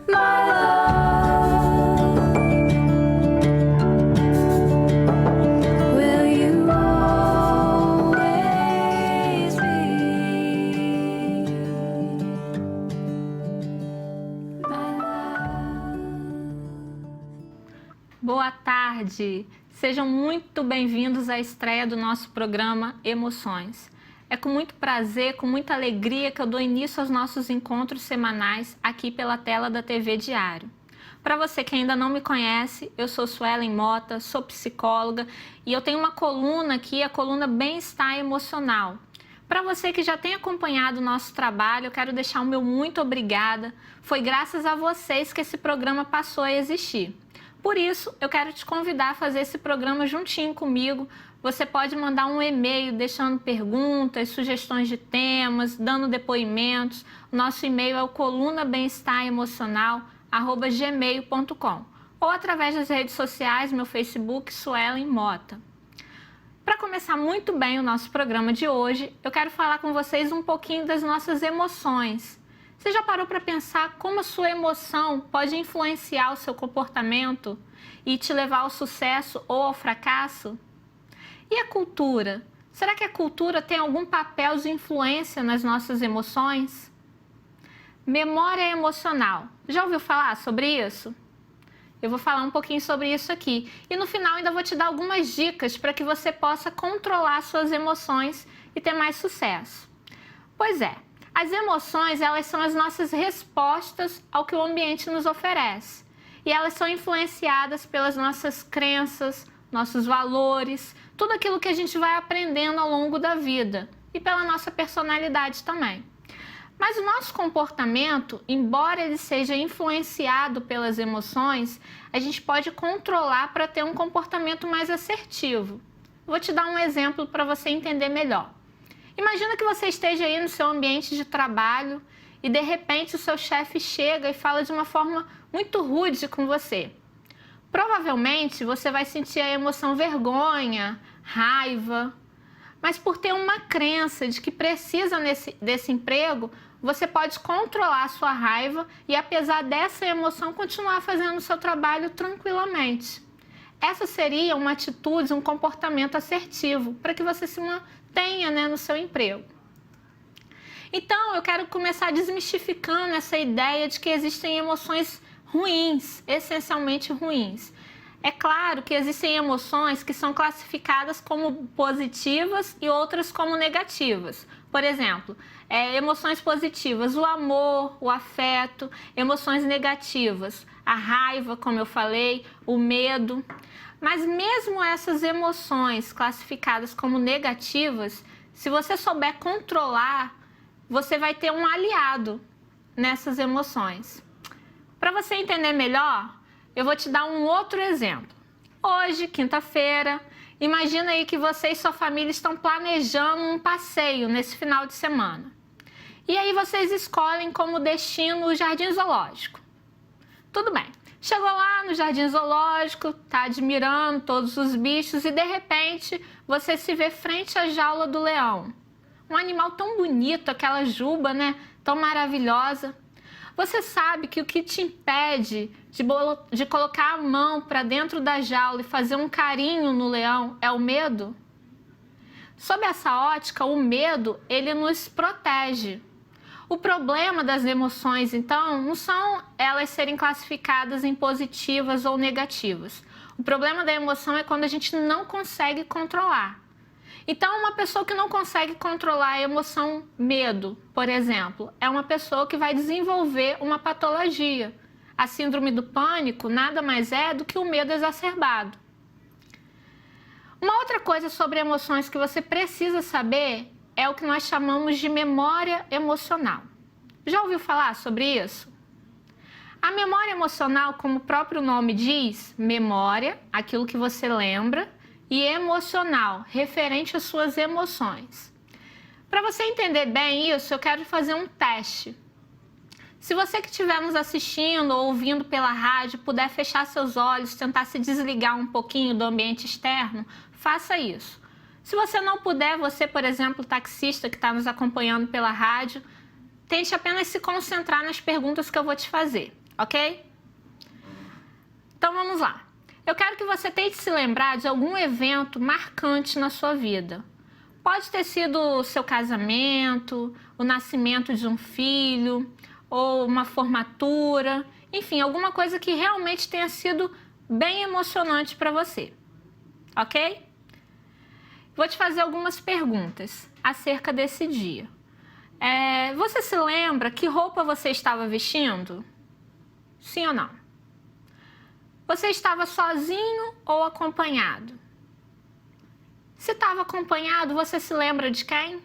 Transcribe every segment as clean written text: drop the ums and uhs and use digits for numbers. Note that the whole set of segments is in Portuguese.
my love. Will you always be my love? Boa tarde! Sejam muito bem-vindos à estreia do nosso programa Emoções. É com muito prazer, com muita alegria que eu dou início aos nossos encontros semanais aqui pela tela da TV Diário. Para você que ainda não me conhece, eu sou Suelen Mota, sou psicóloga e eu tenho uma coluna aqui, a coluna Bem-Estar Emocional. Para você que já tem acompanhado o nosso trabalho, eu quero deixar o meu muito obrigada. Foi graças a vocês que esse programa passou a existir. Por isso, eu quero te convidar a fazer esse programa juntinho comigo. Você pode mandar um e-mail deixando perguntas, sugestões de temas, dando depoimentos. O nosso e-mail é o colunabemestaremocional@gmail.com ou através das redes sociais, meu Facebook, Suelen Mota. Para começar muito bem o nosso programa de hoje, eu quero falar com vocês um pouquinho das nossas emoções. Você já parou para pensar como a sua emoção pode influenciar o seu comportamento e te levar ao sucesso ou ao fracasso? E a cultura? Será que a cultura tem algum papel de influência nas nossas emoções? Memória emocional. Já ouviu falar sobre isso? Eu vou falar um pouquinho sobre isso aqui. E no final ainda vou te dar algumas dicas para que você possa controlar suas emoções e ter mais sucesso. Pois é, as emoções, elas são as nossas respostas ao que o ambiente nos oferece. E elas são influenciadas pelas nossas crenças, nossos valores, tudo aquilo que a gente vai aprendendo ao longo da vida e pela nossa personalidade também. Mas o nosso comportamento, embora ele seja influenciado pelas emoções, a gente pode controlar para ter um comportamento mais assertivo. Vou te dar um exemplo para você entender melhor. Imagina que você esteja aí no seu ambiente de trabalho e de repente o seu chefe chega e fala de uma forma muito rude com você. Provavelmente você vai sentir a emoção vergonha, raiva, mas por ter uma crença de que precisa desse emprego, você pode controlar a sua raiva e, apesar dessa emoção, continuar fazendo o seu trabalho tranquilamente. Essa seria uma atitude, um comportamento assertivo para que você se mantenha, no seu emprego. Então, eu quero começar desmistificando essa ideia de que existem emoções ruins, essencialmente ruins. É claro que existem emoções que são classificadas como positivas e outras como negativas. Por exemplo, emoções positivas, o amor, o afeto, emoções negativas, a raiva, como eu falei, o medo. Mas mesmo essas emoções classificadas como negativas, se você souber controlar, você vai ter um aliado nessas emoções. Para você entender melhor, eu vou te dar um outro exemplo. Hoje, quinta-feira, imagina aí que você e sua família estão planejando um passeio nesse final de semana. E aí vocês escolhem como destino o Jardim Zoológico. Tudo bem. Chegou lá no Jardim Zoológico, está admirando todos os bichos e de repente você se vê frente à jaula do leão. Um animal tão bonito, aquela juba, tão maravilhosa. Você sabe que o que te impede de colocar a mão para dentro da jaula e fazer um carinho no leão é o medo? Sob essa ótica, o medo, ele nos protege. O problema das emoções, então, não são elas serem classificadas em positivas ou negativas. O problema da emoção é quando a gente não consegue controlar. Então, uma pessoa que não consegue controlar a emoção medo, por exemplo, é uma pessoa que vai desenvolver uma patologia. A síndrome do pânico nada mais é do que o medo exacerbado. Uma outra coisa sobre emoções que você precisa saber é o que nós chamamos de memória emocional. Já ouviu falar sobre isso? A memória emocional, como o próprio nome diz, memória, aquilo que você lembra, e emocional, referente às suas emoções. Para você entender bem isso, eu quero fazer um teste. Se você que estiver nos assistindo ou ouvindo pela rádio puder fechar seus olhos, tentar se desligar um pouquinho do ambiente externo, faça isso. Se você não puder, você, por exemplo, taxista que está nos acompanhando pela rádio, tente apenas se concentrar nas perguntas que eu vou te fazer, ok? Então vamos lá. Eu quero que você tente se lembrar de algum evento marcante na sua vida. Pode ter sido o seu casamento, o nascimento de um filho, ou uma formatura, enfim, alguma coisa que realmente tenha sido bem emocionante para você, ok? Vou te fazer algumas perguntas acerca desse dia. Você se lembra que roupa você estava vestindo? Sim ou não? Você estava sozinho ou acompanhado? Se estava acompanhado, você se lembra de quem?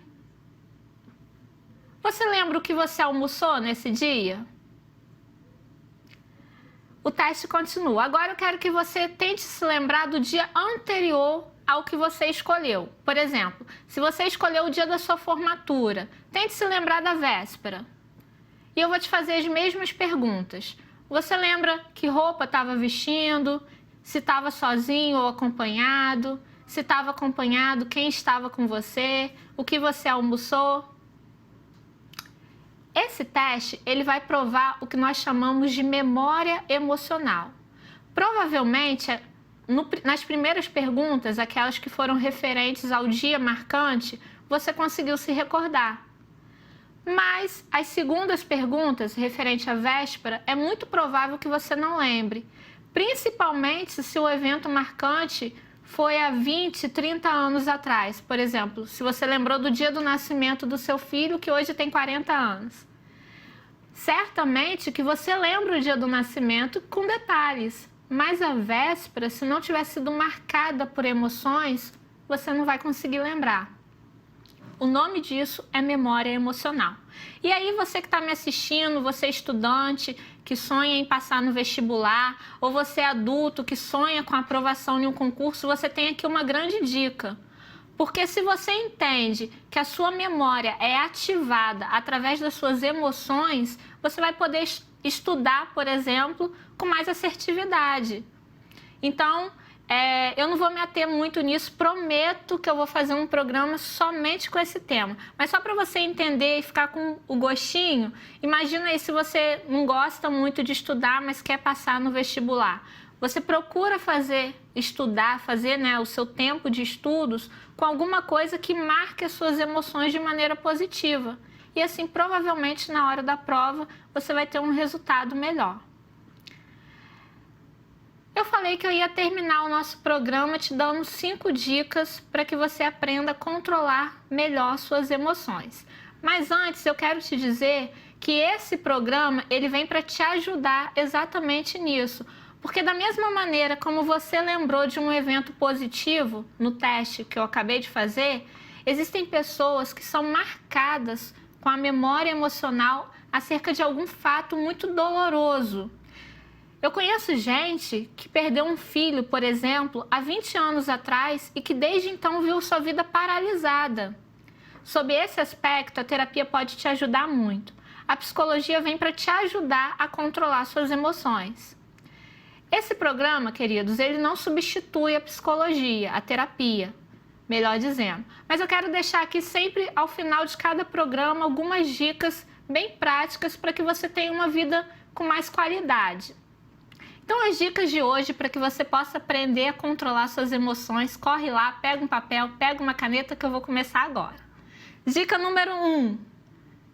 Você lembra o que você almoçou nesse dia? O teste continua. Agora eu quero que você tente se lembrar do dia anterior ao que você escolheu. Por exemplo, se você escolheu o dia da sua formatura, tente se lembrar da véspera. E eu vou te fazer as mesmas perguntas. Você lembra que roupa estava vestindo? Se estava sozinho ou acompanhado? Se estava acompanhado, quem estava com você? O que você almoçou? Esse teste, ele vai provar o que nós chamamos de memória emocional. Provavelmente, nas primeiras perguntas, aquelas que foram referentes ao dia marcante, você conseguiu se recordar. Mas as segundas perguntas, referente à véspera, é muito provável que você não lembre. Principalmente se o evento marcante foi há 20, 30 anos atrás. Por exemplo, se você lembrou do dia do nascimento do seu filho, que hoje tem 40 anos. Certamente que você lembra o dia do nascimento com detalhes, mas a véspera, se não tiver sido marcada por emoções, você não vai conseguir lembrar. O nome disso é memória emocional. E aí você que está me assistindo, você estudante que sonha em passar no vestibular, ou você adulto que sonha com a aprovação em um concurso, você tem aqui uma grande dica. Porque se você entende que a sua memória é ativada através das suas emoções, você vai poder estudar, por exemplo, com mais assertividade. Então, eu não vou me ater muito nisso, prometo que eu vou fazer um programa somente com esse tema. Mas só para você entender e ficar com o gostinho, imagina aí se você não gosta muito de estudar, mas quer passar no vestibular. Você procura estudar, fazer o seu tempo de estudos com alguma coisa que marque as suas emoções de maneira positiva. E assim, provavelmente, na hora da prova, você vai ter um resultado melhor. Eu falei que eu ia terminar o nosso programa te dando 5 dicas para que você aprenda a controlar melhor suas emoções. Mas antes, eu quero te dizer que esse programa ele vem para te ajudar exatamente nisso. Porque da mesma maneira como você lembrou de um evento positivo no teste que eu acabei de fazer, existem pessoas que são marcadas com a memória emocional acerca de algum fato muito doloroso. Eu conheço gente que perdeu um filho, por exemplo, há 20 anos atrás e que desde então viu sua vida paralisada. Sob esse aspecto, a terapia pode te ajudar muito. A psicologia vem para te ajudar a controlar suas emoções. Esse programa, queridos, ele não substitui a psicologia, a terapia, melhor dizendo. Mas eu quero deixar aqui sempre, ao final de cada programa, algumas dicas bem práticas para que você tenha uma vida com mais qualidade. Então, as dicas de hoje, para que você possa aprender a controlar suas emoções, corre lá, pega um papel, pega uma caneta que eu vou começar agora. Dica número 1,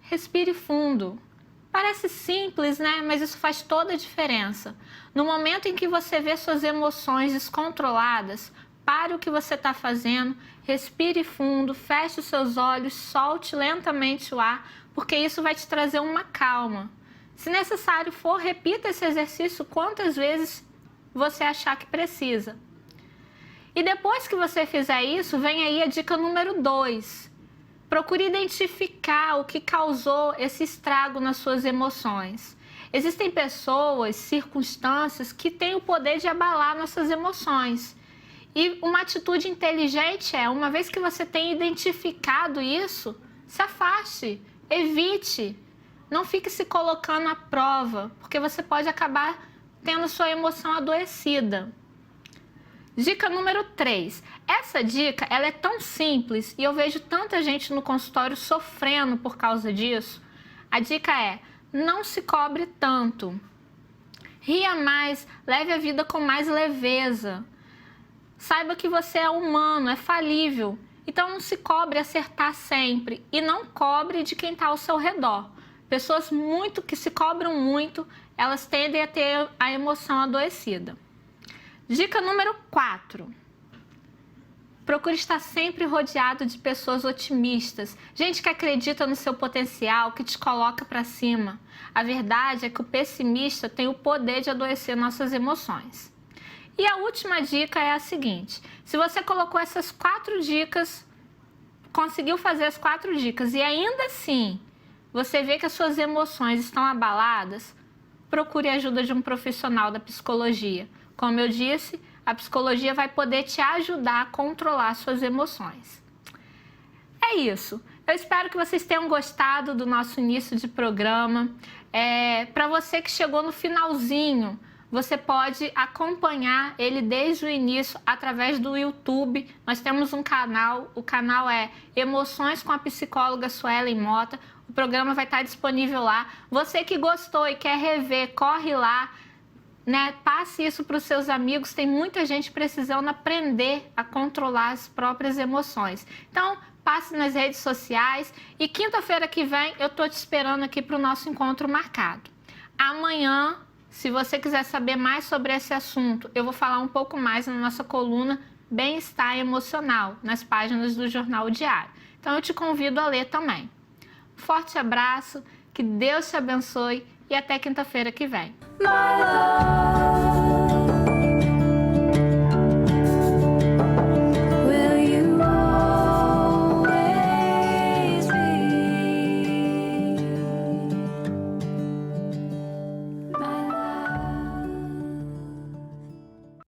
respire fundo. Parece simples, né? Mas isso faz toda a diferença. No momento em que você vê suas emoções descontroladas, pare o que você está fazendo, respire fundo, feche os seus olhos, solte lentamente o ar, porque isso vai te trazer uma calma. Se necessário for, repita esse exercício quantas vezes você achar que precisa. E depois que você fizer isso, vem aí a dica número 2. Procure identificar o que causou esse estrago nas suas emoções. Existem pessoas, circunstâncias que têm o poder de abalar nossas emoções. E uma atitude inteligente uma vez que você tem identificado isso, se afaste, evite. Não fique se colocando à prova, porque você pode acabar tendo sua emoção adoecida. Dica número 3. Essa dica ela é tão simples e eu vejo tanta gente no consultório sofrendo por causa disso. A dica é: não se cobre tanto. Ria mais, leve a vida com mais leveza. Saiba que você é humano, é falível. Então não se cobre acertar sempre e não cobre de quem está ao seu redor. Pessoas que se cobram muito, elas tendem a ter a emoção adoecida. Dica número 4. Procure estar sempre rodeado de pessoas otimistas, gente que acredita no seu potencial, que te coloca para cima. A verdade é que o pessimista tem o poder de adoecer nossas emoções. E a última dica é a seguinte: se você colocou essas 4 dicas, conseguiu fazer as 4 dicas e ainda assim você vê que as suas emoções estão abaladas, procure a ajuda de um profissional da psicologia. Como eu disse, a psicologia vai poder te ajudar a controlar suas emoções. É isso. Eu espero que vocês tenham gostado do nosso início de programa. Para você que chegou no finalzinho, você pode acompanhar ele desde o início através do YouTube. Nós temos um canal, o canal é Emoções com a Psicóloga Suelen Mota. O programa vai estar disponível lá. Você que gostou e quer rever, corre lá, né? Passe isso para os seus amigos. Tem muita gente precisando aprender a controlar as próprias emoções. Então, passe nas redes sociais e quinta-feira que vem eu estou te esperando aqui para o nosso encontro marcado. Amanhã, se você quiser saber mais sobre esse assunto, eu vou falar um pouco mais na nossa coluna Bem-Estar Emocional, nas páginas do Jornal Diário. Então eu te convido a ler também. Forte abraço, que Deus te abençoe e até quinta-feira que vem. My love.